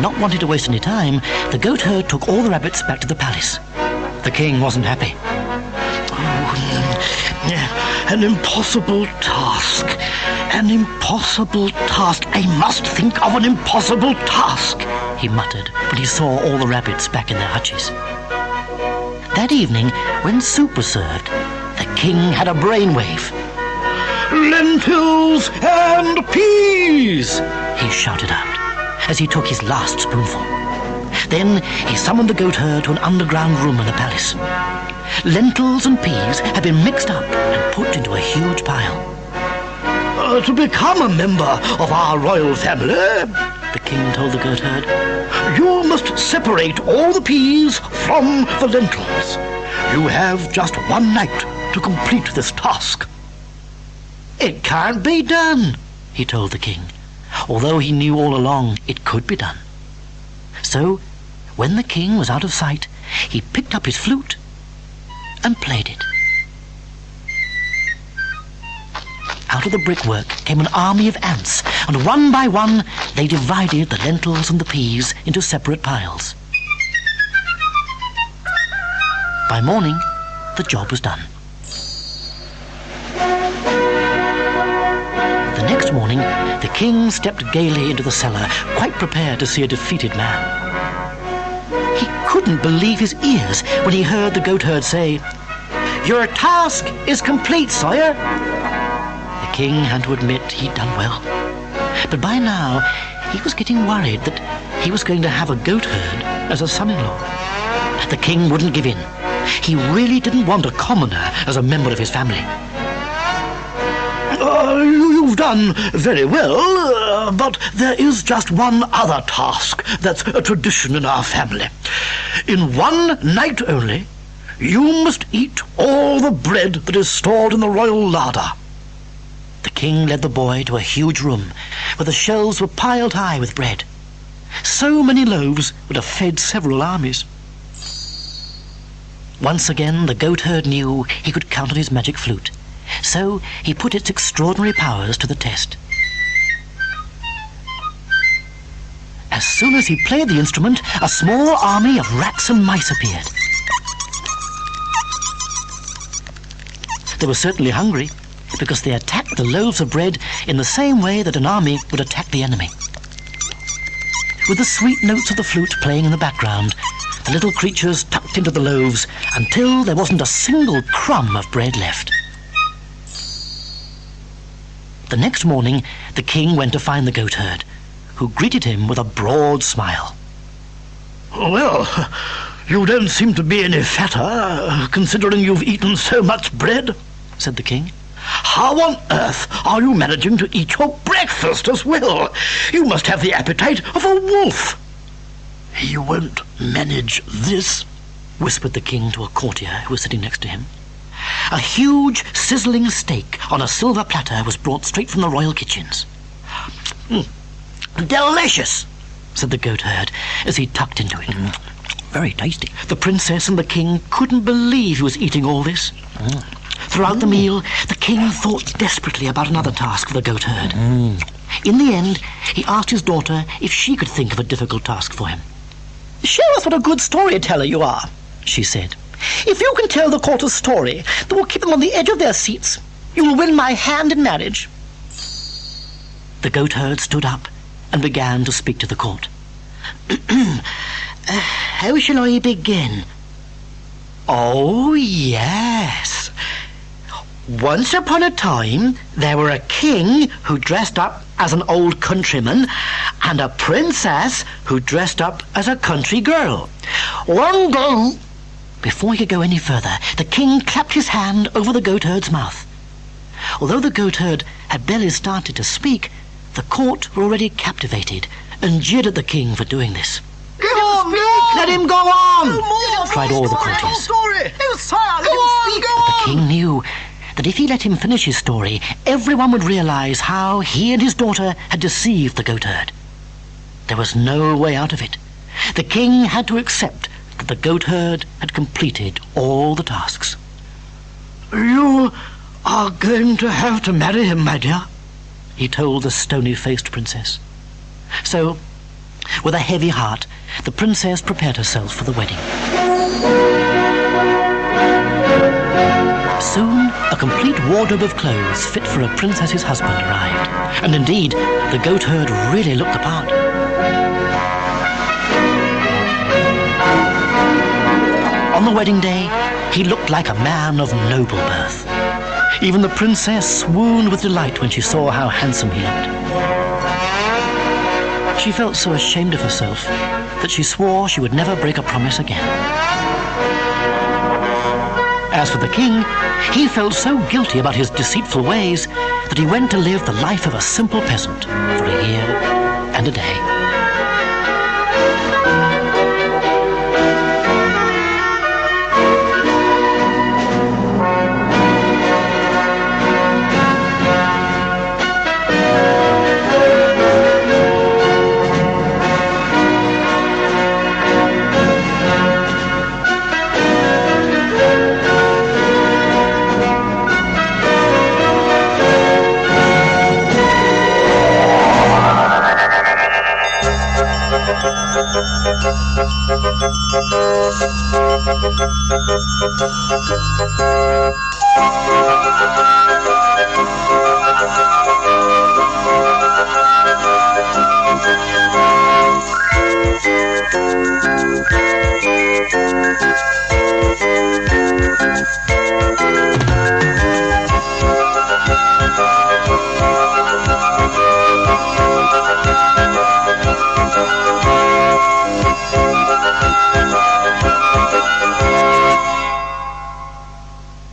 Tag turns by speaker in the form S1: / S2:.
S1: not wanting to waste any time, the goatherd took all the rabbits back to the palace. The king wasn't happy.
S2: An impossible task. An impossible task. I must think of an impossible task,
S1: he muttered when he saw all the rabbits back in their hutches. That evening, when soup was served, the king had a brainwave.
S2: Lentils and peas,
S1: he shouted out as he took his last spoonful. Then he summoned the goatherd to an underground room in the palace. Lentils and peas had been mixed up and put into a huge pile.
S2: To become a member of our royal family,
S1: the king told the goatherd,
S2: you must separate all the peas from the lentils. You have just one night to complete this task.
S1: It can't be done, he told the king, although he knew all along it could be done. So, when the king was out of sight, he picked up his flute and played it. Out of the brickwork came an army of ants, and one by one they divided the lentils and the peas into separate piles. By morning, the job was done. The next morning, the king stepped gaily into the cellar, quite prepared to see a defeated man. He couldn't believe his ears when he heard the goatherd say, "Your task is complete, sire." The king had to admit he'd done well. But by now, he was getting worried that he was going to have a goatherd as a son-in-law. The king wouldn't give in. He really didn't want a commoner as a member of his family.
S2: You've done very well, but there is just one other task that's a tradition in our family. In one night only, you must eat all the bread that is stored in the royal larder.
S1: The king led the boy to a huge room where the shelves were piled high with bread. So many loaves would have fed several armies. Once again, the goatherd knew he could count on his magic flute, so he put its extraordinary powers to the test. As soon as he played the instrument, a small army of rats and mice appeared. They were certainly hungry, because they attacked the loaves of bread in the same way that an army would attack the enemy. With the sweet notes of the flute playing in the background, the little creatures tucked into the loaves until there wasn't a single crumb of bread left. The next morning, the king went to find the goatherd, who greeted him with a broad smile.
S2: Well, you don't seem to be any fatter, considering you've eaten so much bread,
S1: said the king.
S2: How on earth are you managing to eat your breakfast as well? You must have the appetite of a wolf. He won't manage this, whispered the king to a courtier who was sitting next to him. A huge, sizzling steak on a silver platter was brought straight from the royal kitchens.
S1: Delicious, said the goatherd as he tucked into it. Very tasty. The princess and the king couldn't believe he was eating all this. Throughout the meal, the king thought desperately about another task for the goatherd. In the end, he asked his daughter if she could think of a difficult task for him. "Show us what a good storyteller you are," she said. "If you can tell the court a story that will keep them on the edge of their seats, you will win my hand in marriage." The goatherd stood up and began to speak to the court. How shall I begin? Oh, yes. Once upon a time, there were a king who dressed up as an old countryman and a princess who dressed up as a country girl. One day... Before he could go any further, the king clapped his hand over the goatherd's mouth. Although the goatherd had barely started to speak, the court were already captivated and jeered at the king for doing this. "Let him go on!" cried all the courtiers. But the king knew that if he let him finish his story, everyone would realize how he and his daughter had deceived the goatherd. There was no way out of it. The king had to accept that the goatherd had completed all the tasks. "You are going to have to marry him, my dear," he told the stony-faced princess. So, With a heavy heart, the princess prepared herself for the wedding. Soon, a complete wardrobe of clothes fit for a princess's husband arrived. And indeed, the goatherd really looked the part. On the wedding day, he looked like a man of noble birth. Even the princess swooned with delight when she saw how handsome he looked. She felt so ashamed of herself that she swore she would never break a promise again. As for the king, he felt so guilty about his deceitful ways that he went to live the life of a simple peasant for a year and a day.